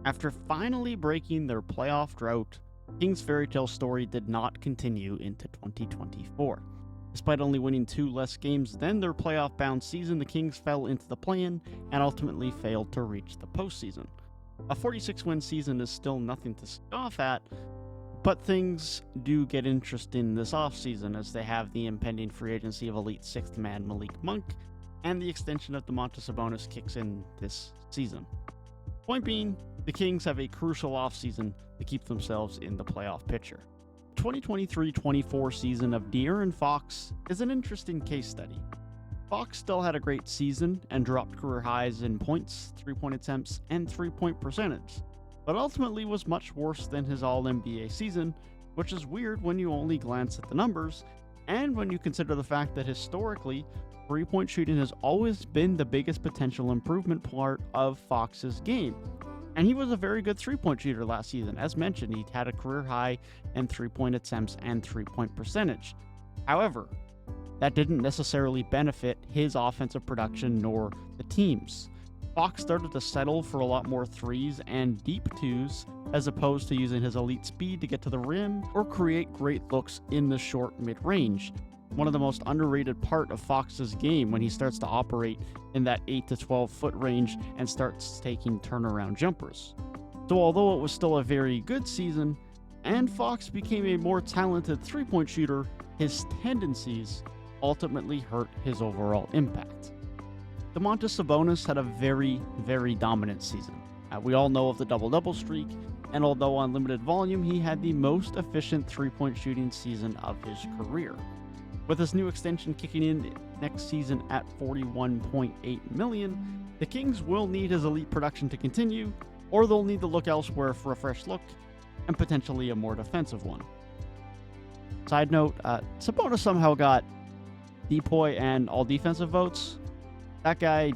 After finally breaking their playoff drought, Kings' fairy tale story did not continue into 2024. Despite only winning 2 less games than their playoff-bound season, the Kings fell into the play-in and ultimately failed to reach the postseason. A 46-win season is still nothing to scoff at, but things do get interesting this offseason as they have the impending free agency of elite sixth man Malik Monk, and the extension of Domantas Sabonis kicks in this season. Point being, the Kings have a crucial offseason to keep themselves in the playoff picture. 2023-24 season of De'Aaron Fox is an interesting case study. Fox still had a great season and dropped career highs in points, 3-point attempts, and 3-point percentage, but ultimately was much worse than his All-NBA season, which is weird when you only glance at the numbers, and when you consider the fact that historically, 3-point shooting has always been the biggest potential improvement part of Fox's game. And he was a very good 3-point shooter last season. As mentioned, he had a career high in 3-point attempts and 3-point percentage. However, that didn't necessarily benefit his offensive production nor the team's. Fox started to settle for a lot more threes and deep twos as opposed to using his elite speed to get to the rim or create great looks in the short mid-range. One of the most underrated part of Fox's game when he starts to operate in that 8 to 12 foot range and starts taking turnaround jumpers. So although it was still a very good season, and Fox became a more talented 3-point shooter, his tendencies ultimately hurt his overall impact. Domantas Sabonis had a very, very dominant season. We all know of the double-double streak, and although on limited volume, he had the most efficient 3-point shooting season of his career. With his new extension kicking in next season at $41.8 million, the Kings will need his elite production to continue, or they'll need to look elsewhere for a fresh look and potentially a more defensive one. Side note, Sabonis somehow got DPOY and all defensive votes. That guy,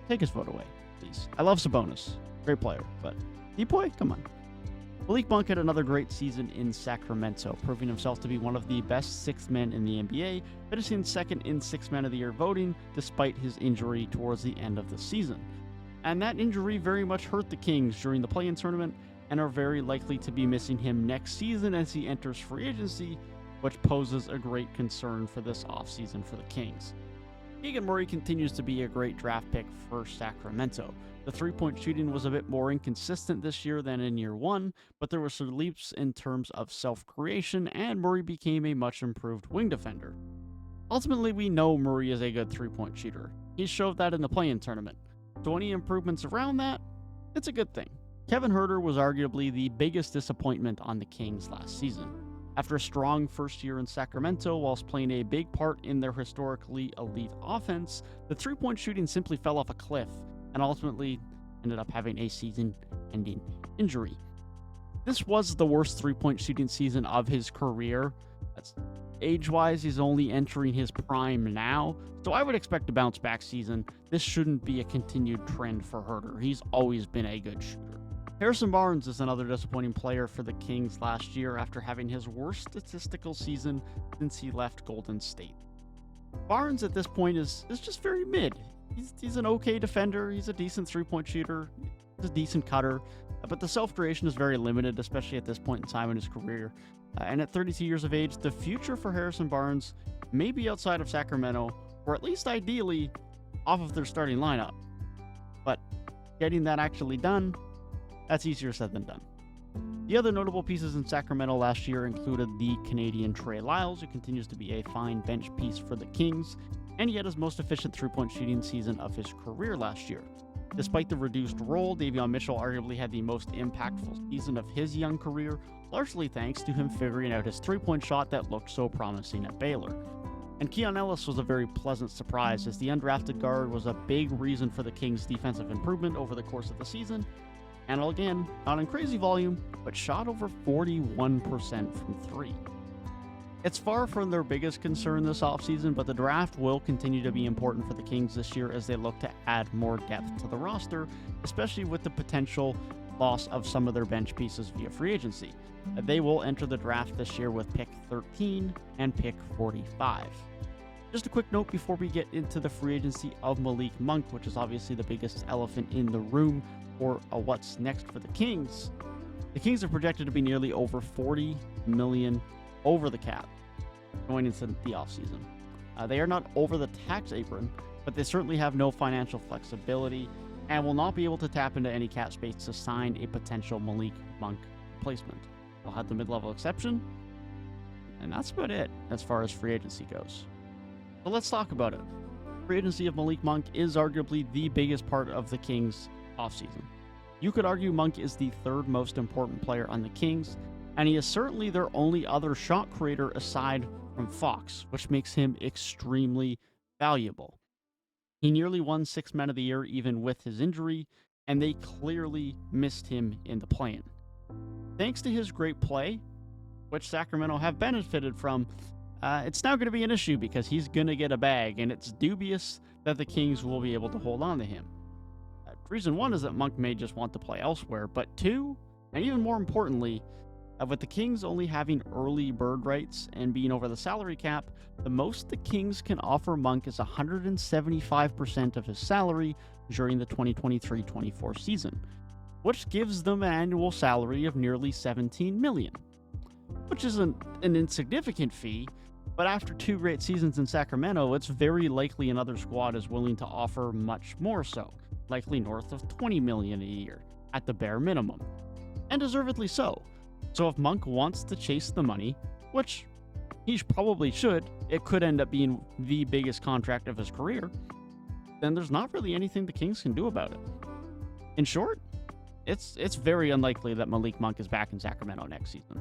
take his vote away, please. I love Sabonis, great player, but DPOY, come on. Malik Monk had another great season in Sacramento, proving himself to be one of the best sixth men in the NBA, finishing second in Sixth Man of the Year voting despite his injury towards the end of the season. And that injury very much hurt the Kings during the play-in tournament and are very likely to be missing him next season as he enters free agency, which poses a great concern for this offseason for the Kings. Keegan Murray continues to be a great draft pick for Sacramento. The 3-point shooting was a bit more inconsistent this year than in year one, but there were some leaps in terms of self-creation, and Murray became a much improved wing defender. Ultimately, we know Murray is a good 3-point shooter. He showed that in the play-in tournament. So any improvements around that, it's a good thing. Kevin Huerter was arguably the biggest disappointment on the Kings last season. After a strong first year in Sacramento, whilst playing a big part in their historically elite offense, the 3-point shooting simply fell off a cliff and ultimately ended up having a season-ending injury. This was the worst 3-point shooting season of his career. Age-wise, he's only entering his prime now, so I would expect a bounce-back season. This shouldn't be a continued trend for Huerter. He's always been a good shooter. Harrison Barnes is another disappointing player for the Kings last year after having his worst statistical season since he left Golden State. Barnes at this point is just very mid. He's an okay defender, he's a decent 3-point shooter, he's a decent cutter, but the self-creation is very limited, especially at this point in time in his career. And at 32 years of age, the future for Harrison Barnes may be outside of Sacramento, or at least ideally off of their starting lineup. But getting that actually done, that's easier said than done. The other notable pieces in Sacramento last year included the Canadian Trey Lyles, who continues to be a fine bench piece for the Kings, and he had his most efficient 3-point shooting season of his career last year. Despite the reduced role, Davion Mitchell arguably had the most impactful season of his young career, largely thanks to him figuring out his 3-point shot that looked so promising at Baylor. And Keon Ellis was a very pleasant surprise, as the undrafted guard was a big reason for the Kings' defensive improvement over the course of the season, and again, not in crazy volume, but shot over 41% from 3. It's far from their biggest concern this offseason, but the draft will continue to be important for the Kings this year as they look to add more depth to the roster, especially with the potential loss of some of their bench pieces via free agency. They will enter the draft this year with pick 13 and pick 45. Just a quick note before we get into the free agency of Malik Monk, which is obviously the biggest elephant in the room for what's next for the Kings. The Kings are projected to be nearly over $40 million over the cap going into the offseason. They are not over the tax apron, but they certainly have no financial flexibility and will not be able to tap into any cap space to sign a potential Malik Monk replacement. They'll have the mid-level exception, and that's about it as far as free agency goes. So let's talk about it. Free agency of Malik Monk is arguably the biggest part of the Kings offseason. You could argue Monk is the third most important player on the Kings, and he is certainly their only other shot creator aside from Fox, which makes him extremely valuable. He nearly won Sixth Man of the Year even with his injury, and they clearly missed him in the play-in. Thanks to his great play, which Sacramento have benefited from, it's now going to be an issue because he's going to get a bag, and it's dubious that the Kings will be able to hold on to him. Reason one is that Monk may just want to play elsewhere, but two, and even more importantly, with the Kings only having early bird rights and being over the salary cap, the most the Kings can offer Monk is 175% of his salary during the 2023-24 season, which gives them an annual salary of nearly $17 million, which isn't an insignificant fee. But after 2 great seasons in Sacramento, it's very likely another squad is willing to offer much more so, likely north of $20 million a year at the bare minimum, and deservedly so. So if Monk wants to chase the money, which he probably should, it could end up being the biggest contract of his career, then there's not really anything the Kings can do about it. In short, it's very unlikely that Malik Monk is back in Sacramento next season.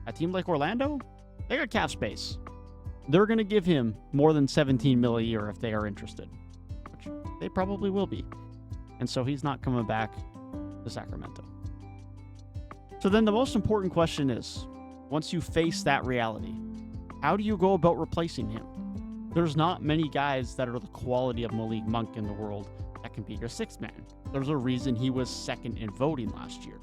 A team like Orlando, they got cap space. They're going to give him more than $17 million a year if they are interested, which they probably will be. And so he's not coming back to Sacramento. So then the most important question is, once you face that reality, how do you go about replacing him? There's not many guys that are the quality of Malik Monk in the world that can be your sixth man. There's a reason he was second in voting last year.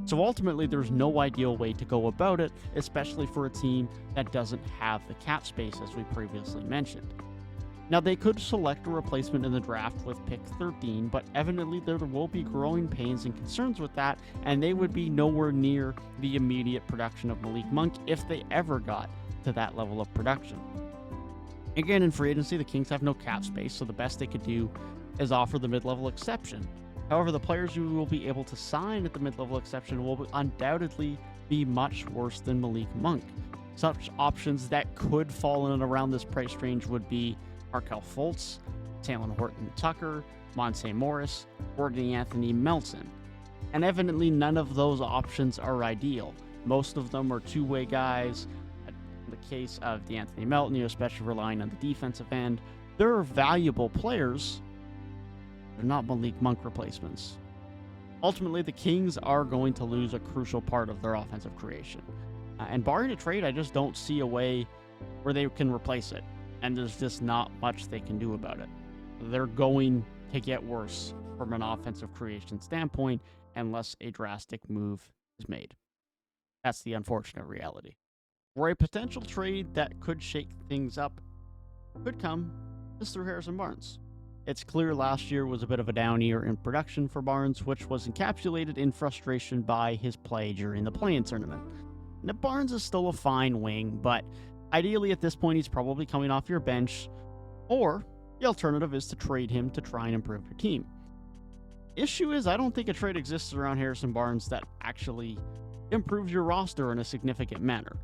So ultimately, there's no ideal way to go about it, especially for a team that doesn't have the cap space, as we previously mentioned. Now, they could select a replacement in the draft with pick 13, but evidently there will be growing pains and concerns with that, and they would be nowhere near the immediate production of Malik Monk if they ever got to that level of production. Again, in free agency, the Kings have no cap space, so the best they could do is offer the mid-level exception. However, the players you will be able to sign at the mid-level exception will undoubtedly be much worse than Malik Monk. Such options that could fall in and around this price range would be Markelle Fultz, Talen Horton-Tucker, Monte Morris, or Anthony Melton. And evidently none of those options are ideal. Most of them are two-way guys. In the case of Anthony Melton, especially relying on the defensive end, they're valuable players. They're not Malik Monk replacements. Ultimately, the Kings are going to lose a crucial part of their offensive creation. And barring a trade, I just don't see a way where they can replace it. And there's just not much they can do about it. They're going to get worse from an offensive creation standpoint unless a drastic move is made. That's the unfortunate reality. Where a potential trade that could shake things up could come is through Harrison Barnes. It's clear last year was a bit of a down year in production for Barnes, which was encapsulated in frustration by his play during the play-in tournament. Now, Barnes is still a fine wing, but ideally at this point he's probably coming off your bench, or the alternative is to trade him to try and improve your team. Issue is, I don't think a trade exists around Harrison Barnes that actually improves your roster in a significant manner.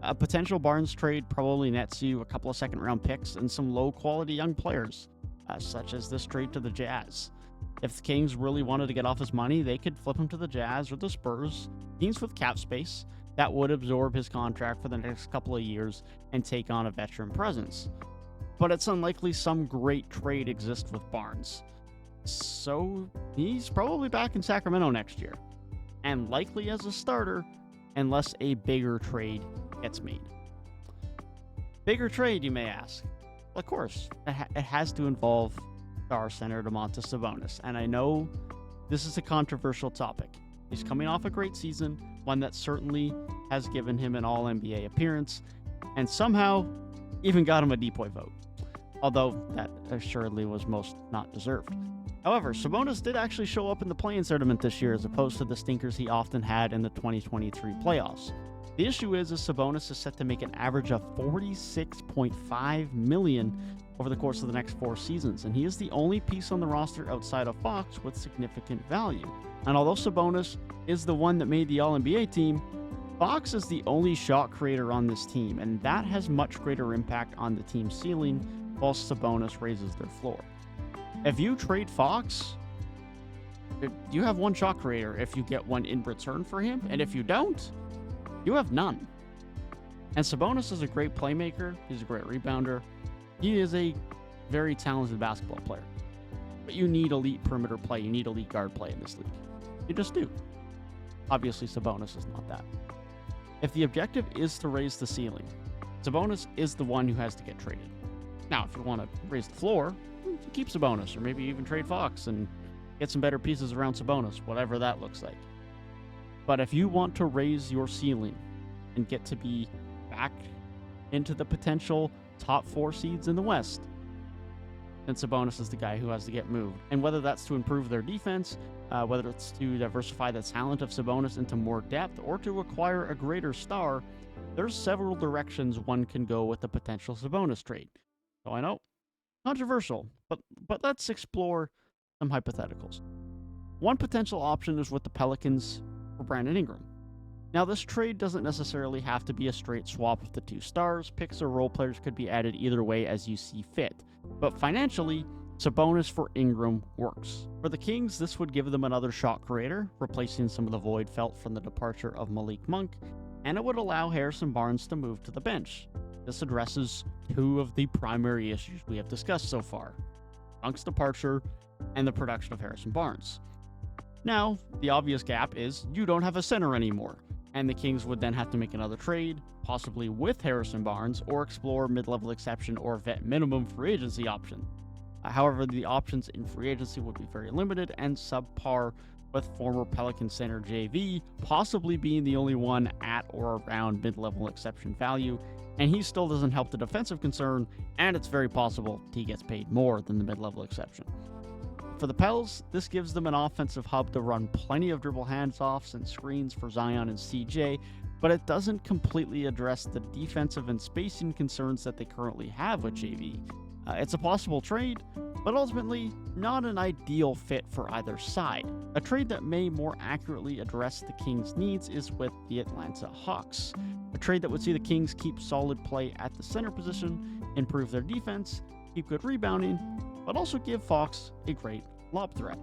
A potential Barnes trade probably nets you a couple of second-round picks and some low-quality young players, such as this trade to the Jazz. If the Kings really wanted to get off his money, they could flip him to the Jazz or the Spurs, teams with cap space that would absorb his contract for the next couple of years and take on a veteran presence. But it's unlikely some great trade exists with Barnes. So he's probably back in Sacramento next year, and likely as a starter, unless a bigger trade gets made. Bigger trade, you may ask? Well, of course, it has to involve star center Domantas Sabonis, and I know this is a controversial topic. He's coming off a great season, one that certainly has given him an All-NBA appearance, and somehow even got him a depoy vote, although that assuredly was most not deserved. However, Sabonis did actually show up in the play-in tournament this year as opposed to the stinkers he often had in the 2023 playoffs. The issue is Sabonis is set to make an average of $46.5 million over the course of the next 4 seasons, and he is the only piece on the roster outside of Fox with significant value. And although Sabonis is the one that made the All-NBA team, Fox is the only shot creator on this team, and that has much greater impact on the team's ceiling, while Sabonis raises their floor. If you trade Fox, you have one shot creator if you get one in return for him, and if you don't, you have none. And Sabonis is a great playmaker, he's a great rebounder, he is a very talented basketball player. But you need elite perimeter play, you need elite guard play in this league. You just do. Obviously, Sabonis is not that. If the objective is to raise the ceiling, Sabonis is the one who has to get traded. Now, if you want to raise the floor, keep Sabonis, or maybe even trade Fox and get some better pieces around Sabonis, whatever that looks like. But if you want to raise your ceiling and get to be back into the potential top 4 seeds in the West, then Sabonis is the guy who has to get moved. And whether that's to improve their defense, whether it's to diversify the talent of Sabonis into more depth, or to acquire a greater star, there's several directions one can go with the potential Sabonis trade. So I know, controversial, but let's explore some hypotheticals. One potential option is with the Pelicans for Brandon Ingram. Now, this trade doesn't necessarily have to be a straight swap of the 2 stars. Picks or role players could be added either way as you see fit. But financially, Sabonis for Ingram works. For the Kings, this would give them another shot creator, replacing some of the void felt from the departure of Malik Monk, and it would allow Harrison Barnes to move to the bench. This addresses 2 of the primary issues we have discussed so far: Monk's departure and the production of Harrison Barnes. Now, the obvious gap is you don't have a center anymore, and the Kings would then have to make another trade, possibly with Harrison Barnes, or explore mid-level exception or vet minimum free agency option. However, the options in free agency would be very limited and subpar, with former Pelican center JV possibly being the only one at or around mid-level exception value, and he still doesn't help the defensive concern, and it's very possible he gets paid more than the mid-level exception. For the Pels, this gives them an offensive hub to run plenty of dribble handoffs and screens for Zion and CJ, but it doesn't completely address the defensive and spacing concerns that they currently have with JV. It's a possible trade, but ultimately not an ideal fit for either side. A trade that may more accurately address the Kings' needs is with the Atlanta Hawks. A trade that would see the Kings keep solid play at the center position, improve their defense, keep good rebounding, but also give Fox a great lob threat.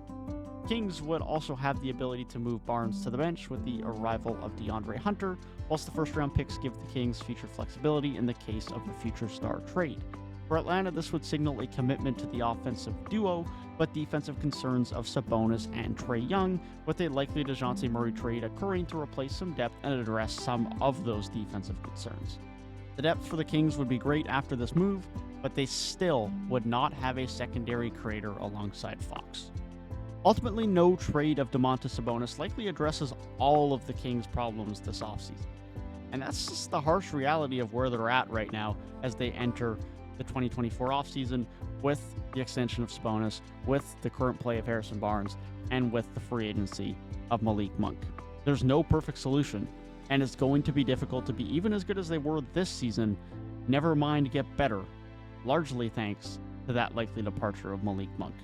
Kings would also have the ability to move Barnes to the bench with the arrival of DeAndre Hunter, whilst the first-round picks give the Kings future flexibility in the case of a future star trade. For Atlanta, this would signal a commitment to the offensive duo, but defensive concerns of Sabonis and Trae Young, with a likely DeJounte Murray trade occurring to replace some depth and address some of those defensive concerns. The depth for the Kings would be great after this move, but they still would not have a secondary creator alongside Fox. Ultimately, no trade of Domantas Sabonis likely addresses all of the Kings' problems this offseason. And that's just the harsh reality of where they're at right now as they enter the 2024 offseason with the extension of Sabonis, with the current play of Harrison Barnes, and with the free agency of Malik Monk. There's no perfect solution, and it's going to be difficult to be even as good as they were this season, never mind get better, largely thanks to that likely departure of Malik Monk.